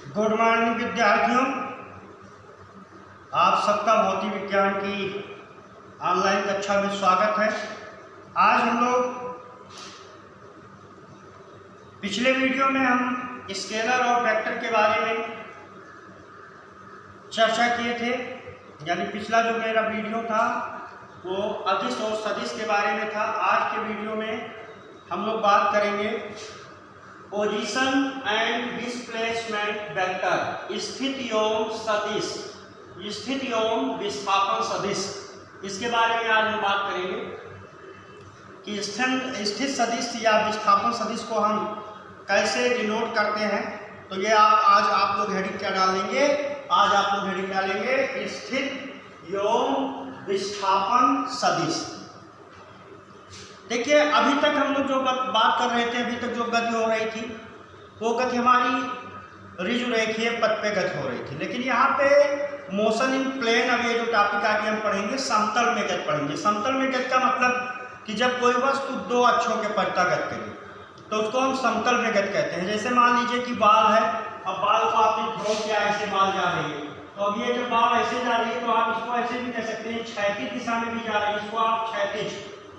Good morning विद्यार्थियों, आप सबका भौतिक विज्ञान की ऑनलाइन कक्षा में स्वागत है। आज हम लोग पिछले वीडियो में हम स्केलर और वेक्टर के बारे में चर्चा किए थे। यानी पिछला जो मेरा वीडियो था वो अदिश और सदिश के बारे में था। आज के वीडियो में हम लोग बात करेंगे पोजीशन एंड डिस्प्लेसमेंट वेक्टर, स्थिति एवं सदिश, स्थिति एवं विस्थापन सदिश, इसके बारे में आज हम बात करेंगे कि स्थित सदिश या विस्थापन सदिश को हम कैसे डिनोट करते हैं। तो ये आज आप लोग हेडिंग क्या डालेंगे? आज आप लोग हेडिंग डालेंगे स्थित एवं विस्थापन सदिश। देखिए, अभी तक हम लोग जो बात कर रहे थे, अभी तक जो गति हो रही थी वो गति हमारी ऋजुरेखीय पथ पे गति हो रही थी। लेकिन यहाँ पे मोशन इन प्लेन, अब ये जो टॉपिक आगे हम पढ़ेंगे समतल में गति पढ़ेंगे। समतल में गति का मतलब कि जब कोई वस्तु दो अक्षों के पलटा गति करे तो उसको हम समतल में गति कहते हैं। जैसे मान लीजिए कि बाल है, अब बाल को आपने ड्रॉ किया, ऐसे बाल जा रही है, तो अब ये जब बाल ऐसे जा रही है तो आप इसको ऐसे भी कह सकते हैं, क्षैतिज दिशा में भी जा रही है, इसको आप क्षैतिज,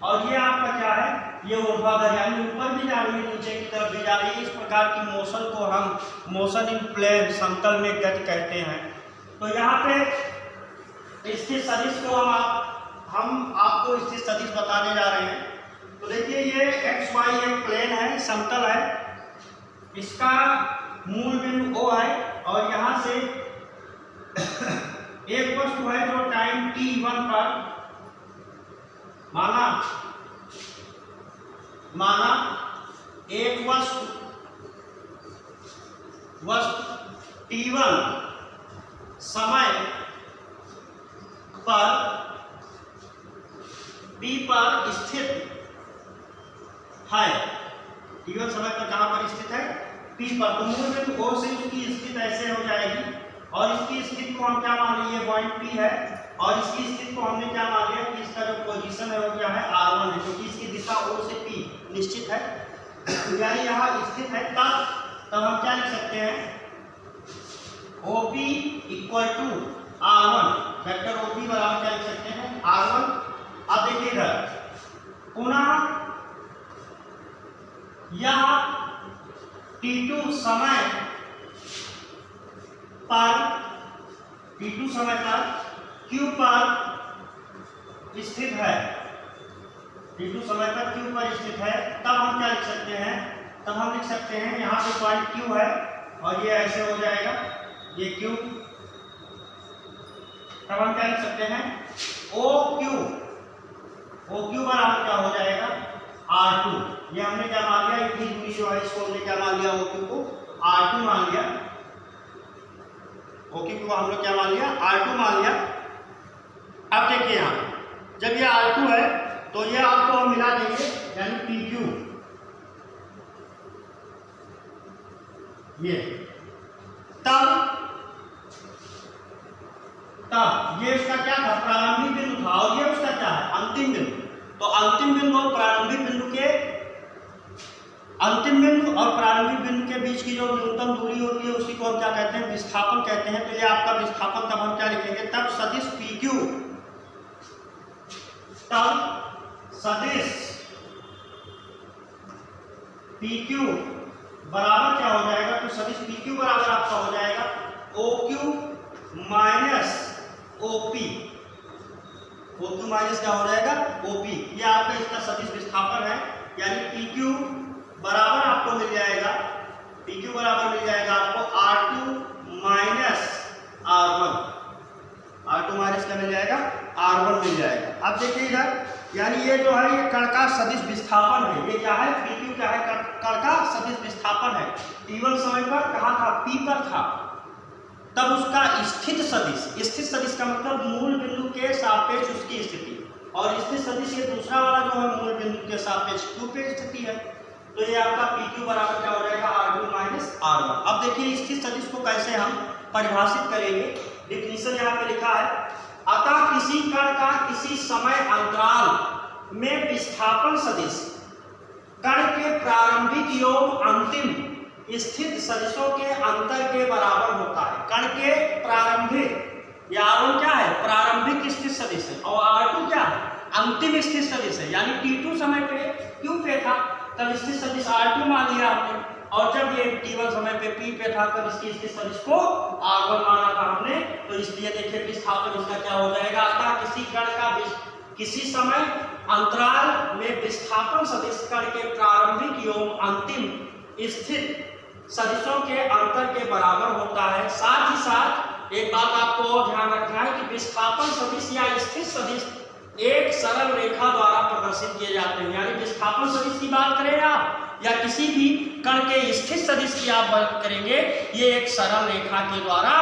और ये आपका क्या है, ये ऊर्ध्वाधर यानी ऊपर भी जा रही है, नीचे की तरफ भी जा रही है। इस प्रकार की मोशन को हम मोशन इन प्लेन, समतल में गति कहते हैं। तो यहाँ पे स्थित सदिश को हम आपको स्थित सदिश बताने जा रहे हैं। तो देखिए, ये एक्स वाई एक प्लेन है, समतल है, इसका मूल बिंदु O है और यहाँ से एक वस्तु है जो टाइम t1 पर माना एक वस्तु t1 समय पर P पर स्थित है। t1 समय पर कहाँ पर स्थित है? P पर। तो मूल बिंदु O से उसकी स्थिति ऐसे हो जाएगी और इसकी स्थिति को हम क्या मान लिए, पॉइंट P है, और इसकी स्थिति को हमने क्या मान लिया कि इसका जो पोजीशन है वो क्या है, R1 है, क्योंकि इसकी दिशा O से P निश्चित है, यानी यहाँ स्थित है। तब हम क्या लिख सकते हैं, OP equal to R1, vector OP बराबर क्या लिख सकते हैं, R1। अब देखिए इधर पुनः यह T2 समय पर Q पर स्थित है, T2 समय पर Q पर स्थित है। तब हम क्या लिख सकते हैं, तब हम लिख सकते हैं यहाँ पे पॉइंट Q है और ये ऐसे हो जाएगा, ये Q। तब हम क्या लिख सकते हैं, OQ बराबर क्या हो जाएगा, R2। ये हमने क्या मान लिया, इतनी दूरी जो है इसको हमने क्या मान लिया, OQ को R2 मान लिया, OQ को हम लोग क्या मान लिया, R2 मान लिया। अब देखिए यहाँ जब ये R2 है तो ये आपको हम मिला देंगे, यानी PQ, ये तब ये उसका क्या था, प्रारंभिक बिंदु था, और ये उसका क्या है, अंतिम बिंदु। तो अंतिम बिंदु और प्रारंभिक बिंदु के बीच की जो न्यूनतम दूरी होती है उसी को हम क्या कहते हैं, विस्थापन कहते हैं। तो ये आपका विस्थापन, तब हम क्या लिखेंगे, तब सदिश PQ बराबर क्या हो जाएगा, तो सदिश PQ बराबर आपका हो जाएगा OQ minus OP। OQ minus क्या हो जाएगा, OP। ये आपका इसका सदिश विस्थापन है, यानी PQ बराबर आपको मिल जाएगा, PQ बराबर मिल जाएगा आपको R2 minus R1। R2 minus क्या मिल जाएगा, R1 मिल जाएगा। अब देखिए इधर, यानी ये जो है ये कण का सदिश विस्थापन है। ये क्या है, PQ क्या है, कण का सदिश विस्थापन है। T1 समय पर कहाँ था, P पर था, तब उसका स्थित सदिश का मतलब मूल बिंदु के सापेक्ष उसकी स्थिति, और स्थित सदिश ये दूसरा वाला जो है मूल बिंदु के सापेक्ष Q पे स्थिति है। तो ये आपका PQ बराबर क्या हो जाएगा, R2 माइनस R1। अब देखिए स्थित सदिश को कैसे हम परिभाषित करेंगे, डिफिनीशन यहाँ पे लिखा है, अतः किसी कण का किसी समय अंतराल में विस्थापन सदिश कण के प्रारंभिक एवं अंतिम स्थित सदिशों के अंतर के बराबर होता है। कण के प्रारंभिक, या R1 क्या है, प्रारंभिक स्थित सदिश है, और R2 क्या है, अंतिम स्थित सदिश है। यानी T2 समय पे Q पे था तब स्थित सदिश R2 मान लिया हमने, और जब ये T1 समय पे P पे था तब इसकी स्थित सदिश को R1 माना था हमने। तो इसलिए देखिए विस्थापन इसका क्या हो जाएगा, अतः किसी कण का किसी समय अंतराल में विस्थापन सदिश कण के प्रारंभिक एवं अंतिम स्थित सदिशों के अंतर के बराबर होता है। साथ ही साथ एक बात आपको और ध्यान रखना है कि विस्थापन सदिश या स्थित सदिश एक सरल रेखा द्वारा प्रदर्शित किए जाते हैं। यानी विस्थापन सदिश की बात करें आप या किसी भी कण के स्थित सदिश की आप बात करेंगे, ये एक सरल रेखा के द्वारा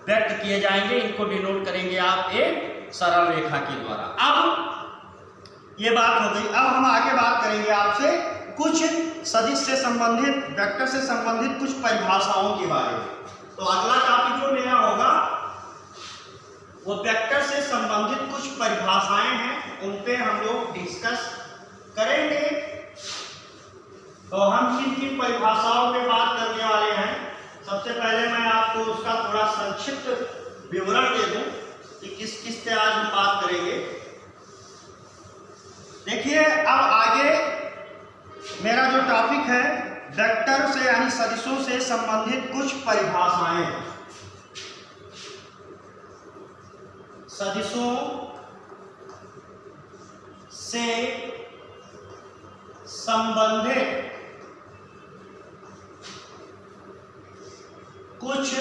व्यक्त किए जाएंगे। इनको डिनोट करेंगे आप एक सरल रेखा के द्वारा। अब ये बात हो गई। अब हम आगे बात करेंगे आपसे कुछ सदिश से संबंधित, वेक्टर से संबंधित कुछ परिभाषाओं के बारे में। तो अगला टॉपिक जो मेरा होगा वो वेक्टर से संबंधित कुछ परिभाषाएं हैं, उन पे हम लोग डिस्कस करेंगे। तो हम किन किन परिभाषाओं पे बात करने वाले हैं, सबसे पहले मैं आपको उसका थोड़ा संक्षिप्त विवरण दे दूं कि किस किस पे आज हम बात करेंगे। देखिए अब आगे मेरा जो टॉपिक है वेक्टर से यानी सदिशों से संबंधित कुछ परिभाषाएं। सदिशों से संबंधित कुछ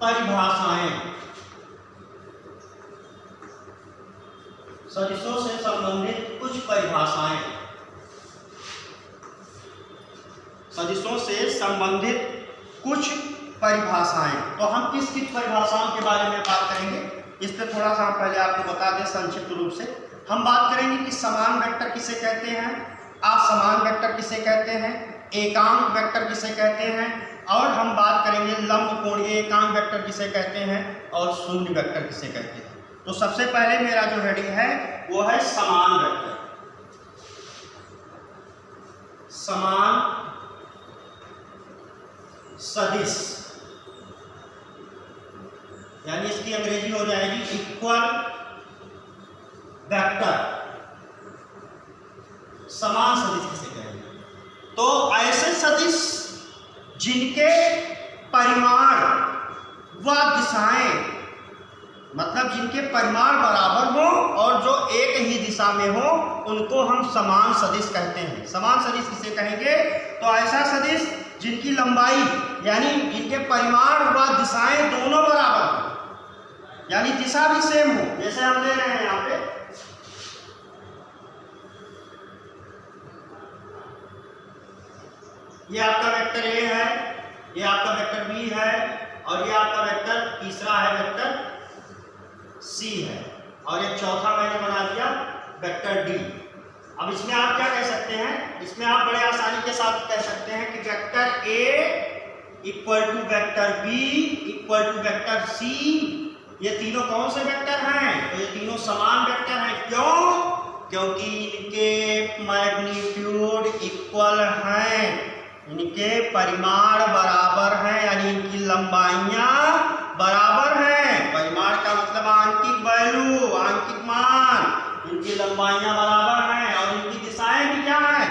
परिभाषाएं। सदिशों से संबंधित कुछ परिभाषाएं। सदिशों से संबंधित कुछ परिभाषाएं। तो हम किस किस परिभाषाओं के बारे में बात करेंगे, इस पर थोड़ा सा पहले आपको बता दें संक्षिप्त रूप से। हम बात करेंगे कि समान वेक्टर किसे कहते हैं, असमान वेक्टर किसे कहते हैं, एकांक वेक्टर किसे कहते हैं, और हम बात करेंगे लंब कोणीय एकांक वेक्टर किसे कहते हैं और शून्य वेक्टर किसे कहते हैं। तो सबसे पहले मेरा जो हेडिंग है वो है समान वेक्टर। समान सदिश, यानी इसकी अंग्रेजी हो जाएगी इक्वल वेक्टर। समान सदिश किसे कहेंगे, तो ऐसे सदिश जिनके परिमाण व दिशाएं, मतलब जिनके परिमाण बराबर हो और जो एक ही दिशा में हो, उनको हम समान सदिश कहते हैं। समान सदिश किसे कहेंगे, तो ऐसा सदिश जिनकी लंबाई यानी जिनके परिमाण व दिशाएं दोनों बराबर हो, यानी दिशा भी सेम हो। जैसे हम ले रहे हैं यहाँ पे, ये आपका वेक्टर ए है, ये आपका वेक्टर बी है, और ये आपका वेक्टर तीसरा है वेक्टर सी है, और एक चौथा मैंने बना दिया वेक्टर डी। अब इसमें आप क्या कह सकते हैं, इसमें आप बड़े आसानी के साथ कह सकते हैं कि vector A equal to vector B equal to vector C. ये तीनों कौन से वेक्टर हैं, तो ये तीनों समान वेक्टर हैं। क्यों, क्योंकि इनके मैग्नीट्यूड इक्वल हैं, इनके परिमाण बराबर हैं, यानी इनकी लंबाइयां बराबर हैं। परिमाण का मतलब आंकिक वैल्यू, आंकिक मान, इनकी लंबाइयां बराबर हैं, और इनकी दिशाएं भी क्या हैं,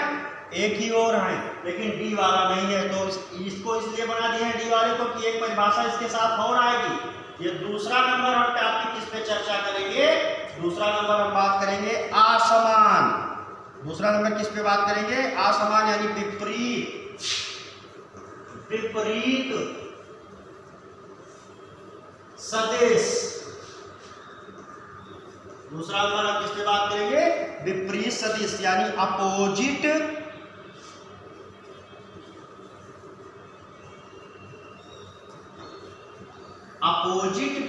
एक ही ओर हैं। लेकिन डी वाला नहीं है, तो इसको इसलिए बना दिया है डी वाले को कि एक परिभाषा इसके साथ और आएगी। ये दूसरा नंबर हम टॉपिक किस पे चर्चा करेंगे, दूसरा नंबर हम बात करेंगे असमान। दूसरा नंबर किस पे बात करेंगे, असमान, यानी विपरीत। विपरीत सदिश। दूसरा नंबर हम किस पे बात करेंगे, विपरीत सदिश, यानी अपोजिट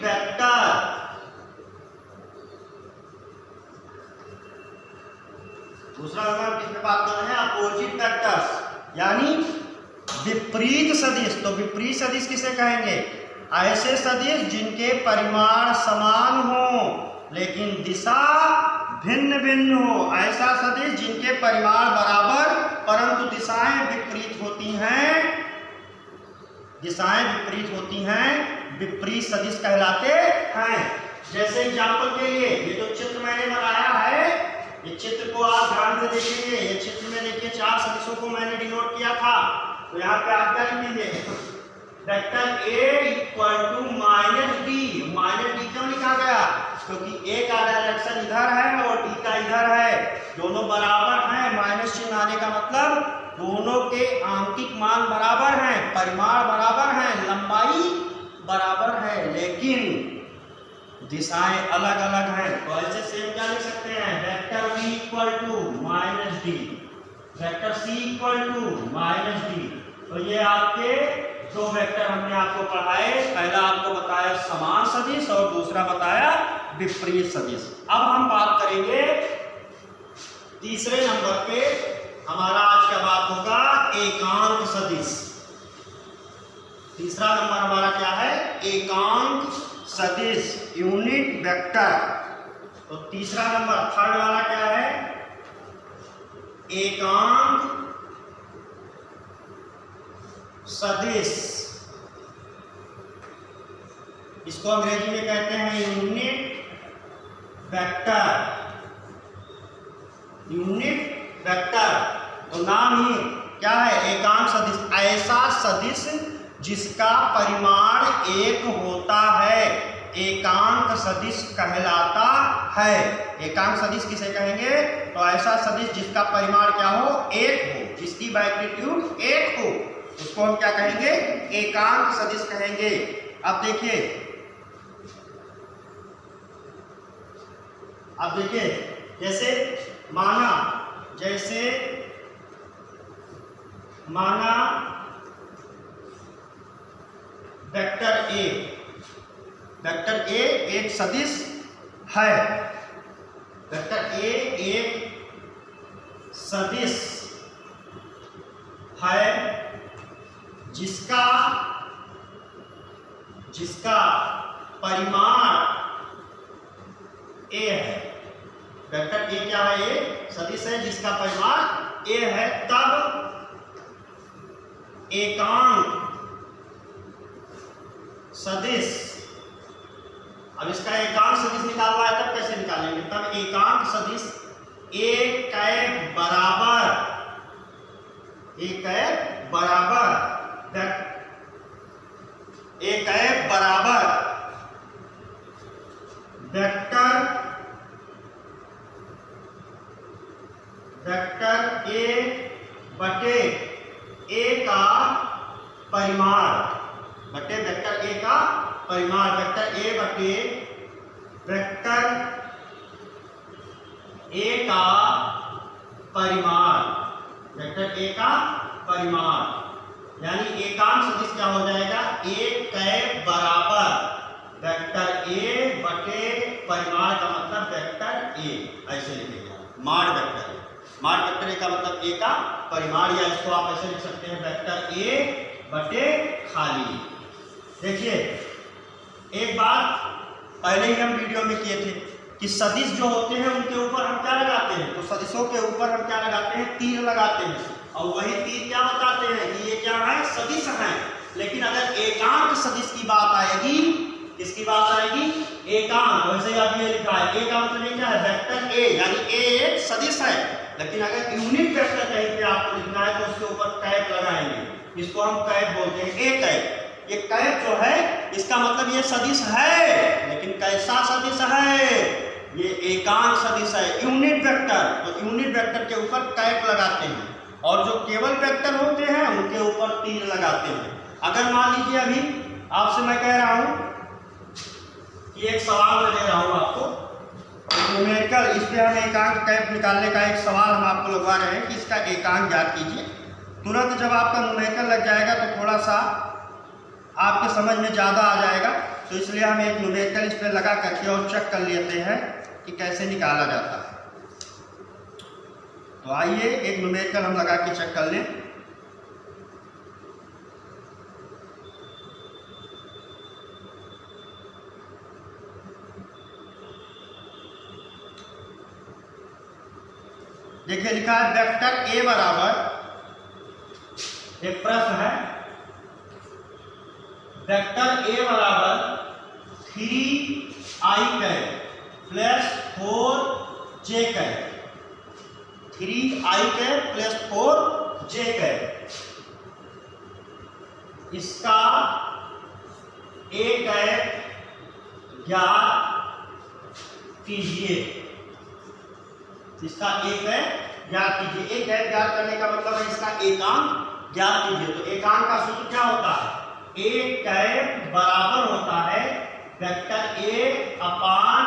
वेक्टर। दूसरा नंबर किस पे बात कर रहे हैं, अपोजिट वेक्टर्स, यानी विपरीत सदिश। तो विपरीत सदिश किसे कहेंगे, ऐसे सदिश जिनके परिमाण समान हो लेकिन दिशा भिन्न भिन्न हो, ऐसा सदिश जिनके परिमाण बराबर परंतु दिशाएं विपरीत होती हैं, दिशाएं विपरीत होती हैं, विपरीत सदिश कहलाते हैं। जैसे एग्जाम्पल के लिए ये जो चित्र मैंने बनाया है, ये चित्र को आप ध्यान से देखेंगे। ये चित्र में देखिए 4 सदिशों को मैंने डिनोट किया था। तो यहाँ पे आप क्या लिखेंगे, vector A equal to -d। -d क्यों लिखा गया, क्योंकि A का डायरेक्शन इधर है और D का इधर है, दोनों बराबर हैं। माइनस चिन्ह आने का मतलब दोनों के आंकिक मान बराबर हैं, परिमाण बराबर हैं, लंबाई बराबर है, लेकिन दिशाएं अलग अलग हैं। तो ऐसे सेम क्या लिख सकते हैं, vector B equal to -d, vector C equal to -d। तो ये आपके दो वेक्टर हमने आपको पढ़ाए, पहला आपको बताया समान सदिश और दूसरा बताया विपरीत सदिश। अब हम बात करेंगे तीसरे नंबर पे, हमारा आज का बात होगा एकांक सदिश। तीसरा नंबर हमारा क्या है, एकांक सदिश, यूनिट वेक्टर। तो तीसरा नंबर, थर्ड वाला क्या है, एकांक सदिश। इसको अंग्रेजी में कहते हैं यूनिट वेक्टर, यूनिट वेक्टर। तो नाम ही क्या है, एकांक सदिश, ऐसा सदिश जिसका परिमाण एक होता है, एकांक सदिश कहलाता है। एकांक सदिश किसे कहेंगे, तो ऐसा सदिश जिसका परिमाण क्या हो, एक हो, जिसकी मैग्नीट्यूड एक हो, उसको हम क्या कहेंगे, एकांक सदिश कहेंगे। अब देखिए, जैसे माना वेक्टर A एक सदिश है, वेक्टर A एक सदिश है जिसका परिमाण A है। वेक्टर A क्या है, एक सदिश है जिसका परिमाण A है, तब एकांक सदिश, अब इसका एकांक सदिश निकालना है तब कैसे निकालेंगे, तब एकांक सदिश A कैप बराबर वेक्टर A बटे A का परिमाण, बटे वेक्टर A का परिमाण, वेक्टर A बटे वेक्टर A का परिमाण, वेक्टर A का परिमाण। यानी एकांक सदिश क्या हो जाएगा, A कैप बराबर वेक्टर A बटे परिमाण का मतलब वेक्टर A, ऐसे लिखेगा, माड वेक्टर। माड वेक्टर A का मतलब A का परिमाण, या इसको आप ऐसे लिख सकते हैं, वेक्टर A बटे खाली। देखिए, एक बात पहले ही हम वीडियो में किए थे कि सदिश जो होते हैं उनके ऊपर हम क्या लगाते हैं, तो सदिशों के ऊपर हम क्या लगाते हैं, तीर लगाते हैं, और वही तीर क्या बताते हैं कि ये क्या है, सदिश है। लेकिन अगर एकांक सदिश की बात आएगी, किसकी बात आएगी, एकांक, वैसे ही आप ये लिखा है, ए का मतलब क्या है, वेक्टर A, यानी A एक सदिश है। लेकिन अगर यूनिट वेक्टर कहीं पे आपको लिखना है तो उसके ऊपर कैप लगाएंगे, इसको हम कैप बोलते हैं, A कैप। ये कैप जो है इसका मतलब ये सदिश है, लेकिन कैसा सदिश है, ये एकांक सदिश है, यूनिट वेक्टर। तो यूनिट वेक्टर के ऊपर कैप लगाते हैं, और जो केवल वेक्टर होते हैं उनके ऊपर तीर लगाते हैं। अगर मान लीजिए अभी आपसे मैं कह रहा हूं कि एक सवाल मैं दे रहा हूं आपको, न्यूमेरिकल, इस पे हम एकांक कैप निकालने का एक सवाल हम आपको लगवा रहे हैं कि इसका एकांक ज्ञात कीजिए। तुरंत जब आपका न्यूमेरिकल लग जाएगा तो थोड़ा सा आपके समझ में ज़्यादा आ जाएगा, तो इसलिए हम एक न्यूमेरिकल इस पर लगा करके और चेक कर लेते हैं कि कैसे निकाला जाता है। तो आइए एक न्यूमेरिकल हम लगा के चेक कर लें। देखिए लिखा है वेक्टर ए बराबर, एक प्रश्न है, वेक्टर ए बराबर 3i cap plus 4j cap, 3i cap plus 4j cap, इसका ए कैप ज्ञात कीजिए। इसका ए कैप ज्ञात कीजिए। ए कैप ज्ञात करने का मतलब है इसका एकांक ज्ञात कीजिए। तो एकांक का सूत्र क्या होता है? ए कैप बराबर होता है vector A upon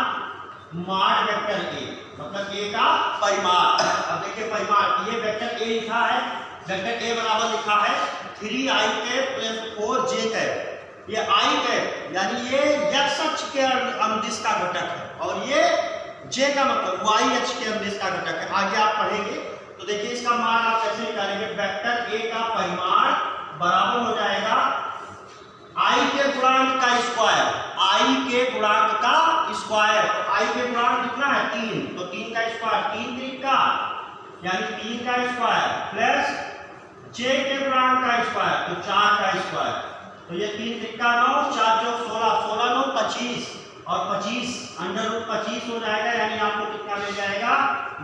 mod vector A, मतलब ए का परिमाण। अब देखिए परिमाण, ये वेक्टर ए लिखा है, वेक्टर ए बराबर लिखा है 3i cap plus 4j cap. ये i कैप यानी ये x अक्ष के अनुदिश का घटक है और ये j का मतलब y अक्ष के अनुदिश का घटक है। आगे आप पढ़ेंगे तो देखिए इसका मान आप कैसे निकालेंगे। वेक्टर a का परिमाण बराबर हो जाएगा i के गुणांक का स्क्वायर, i के गुणांक का स्क्वायर। तो i के गुणांक कितना है? 3, तो 3 का स्क्वायर, 3 त्रिका यानी 3 का स्क्वायर प्लस j के गुणांक का स्क्वायर तो 4 का स्क्वायर। तो ये 3 त्रिका 9, 4 चौक 16, 16 9 25 और 25 अंडर रूट 25 हो जाएगा, यानी आपको कितना मिल जाएगा?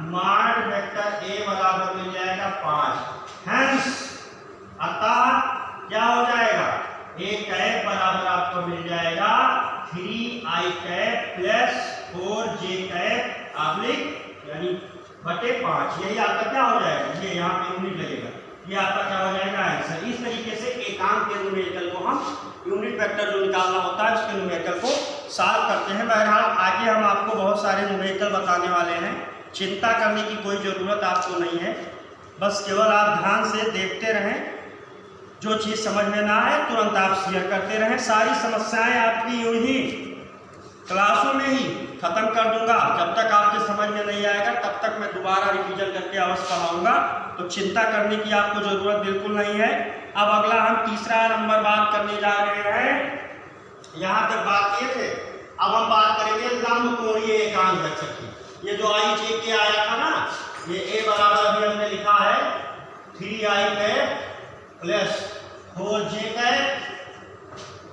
मॉड वेक्टर ए बराबर मिल जाएगा 5। हेंस अतः क्या हो जाएगा? ए कैप बराबर आपको मिल जाएगा 3i cap plus 4j cap oblique यानी बटे 5। यही आपका क्या हो जाएगा? ये यहाँ पे यूनिट लगेगा, ये आपका क्या हो जाएगा? आंसर। इस तरीके से एकांक के न्यूमेरिकल को हम यूनिट वेक्टर जो निकालना होता है उसके न्यूमेरिकल को सॉल्व करते हैं। बहरहाल आगे हम आपको बहुत सारे न्यूमेरिकल बताने वाले हैं, चिंता करने की कोई ज़रूरत आपको नहीं है, बस केवल आप ध्यान से देखते रहें। जो चीज़ समझ में ना आए तुरंत आप शेयर करते रहें। सारी समस्याएं आपकी यूं ही क्लासों में ही खत्म कर दूंगा। जब तक आपके समझ में नहीं आएगा तब तक मैं दोबारा रिवीजन करके अवश्य पढ़ाऊंगा, तो चिंता करने की आपको जरूरत बिल्कुल नहीं है। अब अगला हम तीसरा नंबर बात करने जा रहे हैं। यहाँ तक बात किए थे, अब हम बात करेंगे लंब कोणीय एकांक वेक्टर की। ये जो i j के आया था ना, ये a बराबर अभी हमने लिखा है 3i cap plus 4j cap,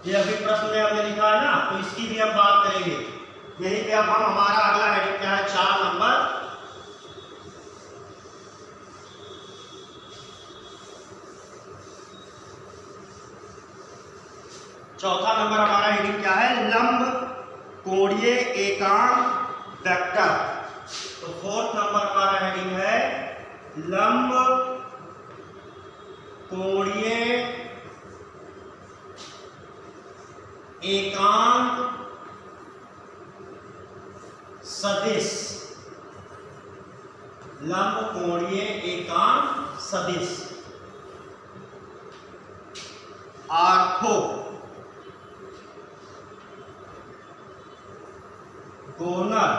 ये अभी प्रश्न में हमने लिखा है ना, तो इसकी भी हम बात करेंगे। यही पे अब हम हमारा अगला हेडिंग क्या है? 4 नंबर। चौथा नंबर हमारा हेडिंग क्या है? लंब कोणीय एकांक वेक्टर। तो 4th नंबर हमारा हेडिंग है लंब कोणीय एकांक सदिश। लंब कोणीय एकांक सदिश ऑर्थो गोनल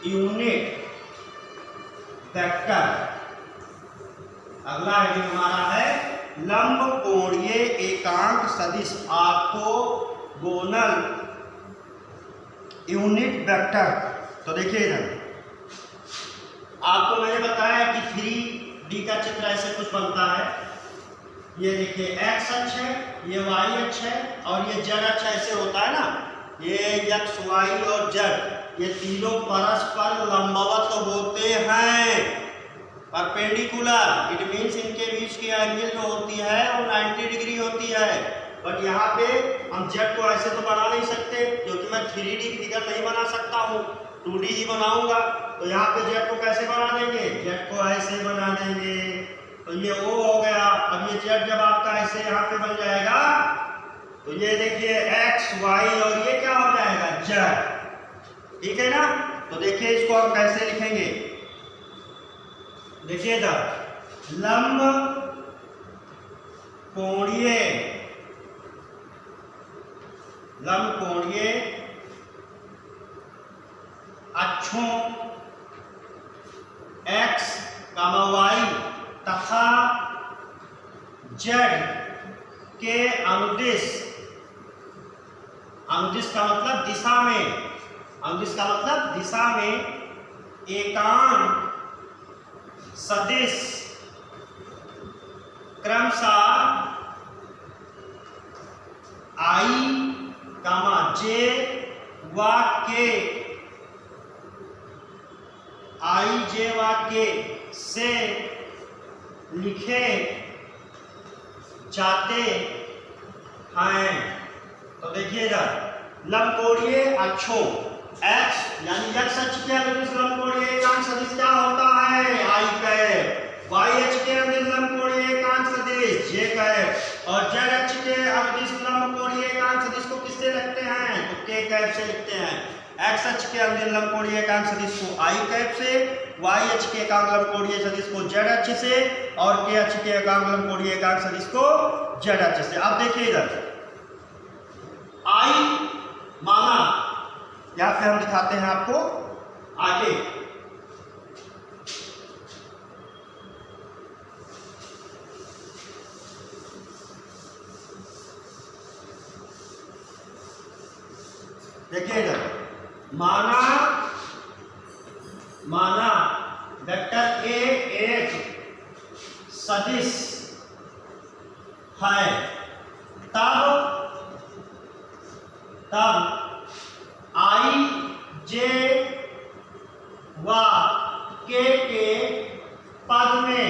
यूनिट वेक्टर। अगला हेडिंग हमारा है लंब कोणीय एकांक सदिश ऑर्थोगोनल यूनिट वेक्टर। तो देखिए इधर आपको मैंने बताया कि 3D का चित्र ऐसे कुछ बनता है। ये देखिए x अक्ष है, ये y अक्ष है और ये z अक्ष ऐसे होता है ना। ये x, y और z ये तीनों परस्पर लंबवत होते हैं, परपेंडिकुलर। इट मीन्स इनके बीच की एंगल जो होती है वो 90 डिग्री होती है। बट यहाँ पे हम z को ऐसे तो बना नहीं सकते क्योंकि मैं 3D फिगर नहीं बना सकता हूँ, 2D ही बनाऊंगा। तो यहाँ पे z को कैसे बना देंगे? z को ऐसे बना देंगे, तो ये O हो गया। अब ये z जब आपका ऐसे यहाँ पे बन जाएगा तो ये देखिए x, y और ये क्या हो जाएगा? z। ठीक है ना? तो देखिए इसको हम कैसे लिखेंगे। देखिए इधर लंब कोणीय अक्षों x, y तथा z के अनुदिश, अनुदिश का मतलब दिशा में, अनुदिश का मतलब दिशा में एकांक सदिश क्रमशः आई कामा जे व के आई जे व के से लिखे जाते हैं। तो देखिए इधर लंबकोणीय अक्षों x यानी x अक्ष के अनुदिश लंबकोणीय एकांक सदिश क्या होता है i कैप, y अक्ष के अनुदिश लंबकोणीय एकांक सदिश j कैप और z अक्ष के अनुदिश लंबकोणीय एकांक सदिश को किससे लिखते हैं तो k कैप से लिखते हैं। x अक्ष के अनुदिश लंबकोणीय एकांक सदिश को i कैप से, y अक्ष के एकांक लंबकोणीय सदिश को z अक्ष से और k अक्ष के एकांक लंबकोणीय एकांक सदिश को z अक्ष से। अब देखिए इधर i माना या फिर हम दिखाते हैं आपको आगे। देखिए इधर माना वेक्टर ए एक सदिश है, तब आई जे व के पद में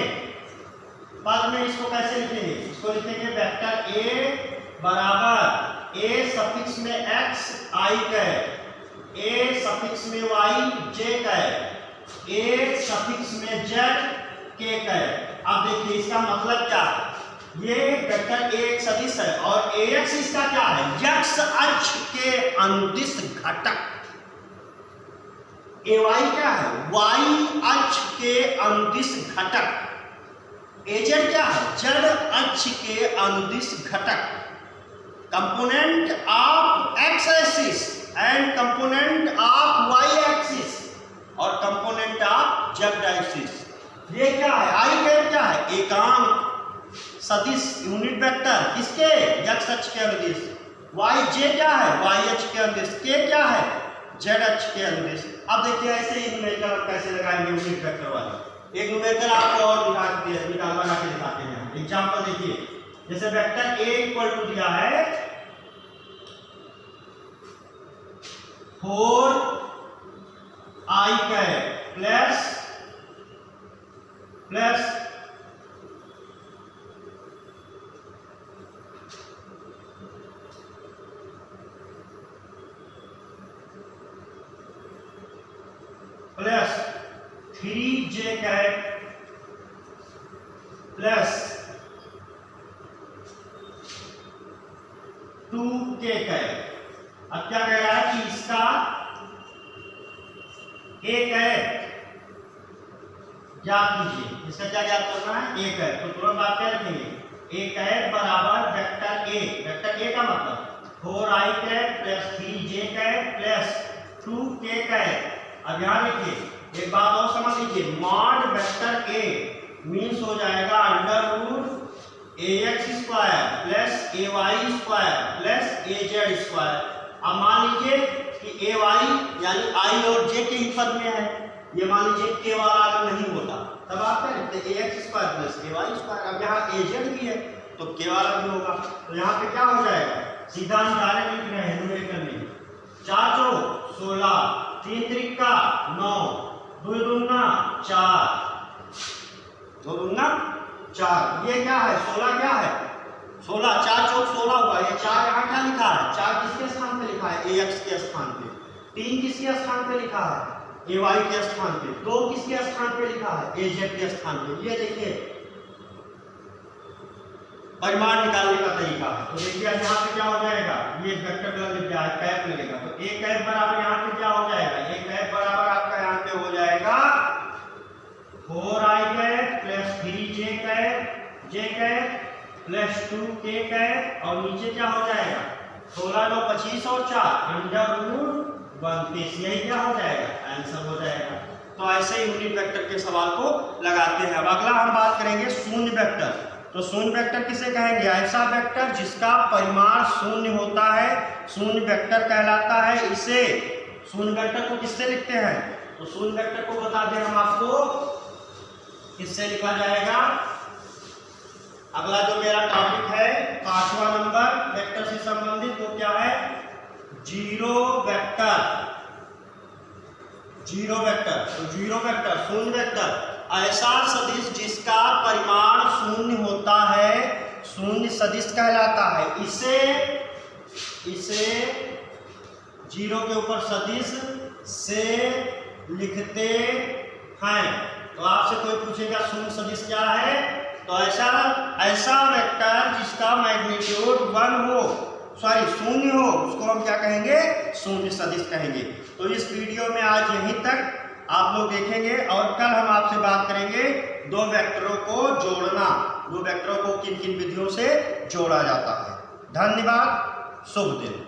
इसको कैसे लिखेंगे, इसको लिखेंगे वेक्टर ए बराबर ए सफिक्स में x i cap, A suffix में y j कैप, ए सफिक्स में z k कैप। अब देखिए इसका मतलब क्या है, ये वेक्टर ए एक सदिश है और ax इसका क्या है x अक्ष के अनुदिश घटक, ay क्या है y अक्ष के अनुदिश घटक, az क्या है z अक्ष के अनुदिश घटक, component of x axis and component of y axis और कंपोनेंट ऑफ z एक्सिस। ये क्या है i कैप क्या है एकांक सदिश यूनिट वेक्टर किसके x अक्ष के अनुदिश, yj क्या है y अक्ष के अनुदिश, k क्या है z अक्ष के अनुदिश। अब देखिए ऐसे ही न्यूमेरिकल कैसे लगाएंगे यूनिट वेक्टर वाले। एक न्यूमेरिकल आपको और निकाल बना के दिखाते हैं। एग्जांपल देखिए, जैसे वेक्टर a इक्वल टू दिया है 4i cap plus plus 3j cap plus 2k cap. अब क्या कह रहा है कि इसका a कैप ज्ञात कीजिए, इसका क्या ज्ञात करना है a कैप। तो तुरंत आप क्या लिखेंगे a कैप बराबर वेक्टर a का मतलब 4i cap plus 3j cap plus 2k cap. अब यहाँ लिखिए एक बात और समझ लीजिए, मॉड वेक्टर a मीन्स हो जाएगा under root ax square plus ay square plus az square. अब मान लीजिए कि ay यानी i और j के ही पद में है, ये मान लीजिए k वाला अगर नहीं होता तब आप क्या लिखते ax square plus ay square. अब यहाँ az भी है तो k वाला भी होगा, तो यहाँ पे क्या हो जाएगा सीधा हम डायरेक्ट लिख रहे हैं न्यूमेरिकल में 4 चौक 16 3 त्रिका 9 2 दूना 4 2 दूना 4। ये क्या है 16 क्या है 16 4 चौक 16 हुआ। ये 4 यहाँ क्या लिखा है 4 किसके स्थान पे लिखा है ax के स्थान पे, 3 किसके स्थान पे लिखा है ay के स्थान पे, 2 किसके स्थान पे लिखा है az के स्थान पे। ये देखिए परिमाण निकालने का तरीका है। तो देखिए यहाँ पे क्या हो जाएगा, ये वेक्टर लग गया है कैप लगेगा, तो a कैप बराबर यहाँ पे क्या हो जाएगा a कैप बराबर आपका यहाँ पे हो जाएगा 4i cap plus 3j cap j cap plus 2k cap और नीचे क्या हो जाएगा 16 9 25 और 4 अंडर रूट 1। यही क्या हो जाएगा आंसर हो जाएगा। तो ऐसे ही यूनिट वेक्टर के सवाल को लगाते हैं। अब अगला हम बात करेंगे शून्य वेक्टर। तो शून्य वेक्टर किसे कहेंगे, ऐसा वेक्टर जिसका परिमाण शून्य होता है शून्य वेक्टर कहलाता है। इसे शून्य वेक्टर को किससे लिखते हैं तो शून्य वेक्टर को बता दें हम आपको किससे लिखा जाएगा। अगला जो मेरा टॉपिक है 5वां नंबर वेक्टर से संबंधित, वो क्या है, जीरो वेक्टर। जीरो वेक्टर, तो जीरो वेक्टर शून्य वेक्टर ऐसा सदिश जिसका परिमाण शून्य होता है, शून्य सदिश कहलाता है। इसे जीरो के ऊपर सदिश से लिखते हैं। तो आपसे कोई पूछेगा शून्य सदिश क्या है, तो ऐसा वेक्टर जिसका मैग्नीट्यूड 1 हो, सॉरी शून्य हो, उसको हम क्या कहेंगे, शून्य सदिश कहेंगे। तो इस वीडियो में आज यहीं तक आप लोग देखेंगे और कल हम आपसे बात करेंगे दो वेक्टरों को जोड़ना, दो वेक्टरों को किन किन विधियों से जोड़ा जाता है। धन्यवाद, शुभ दिन।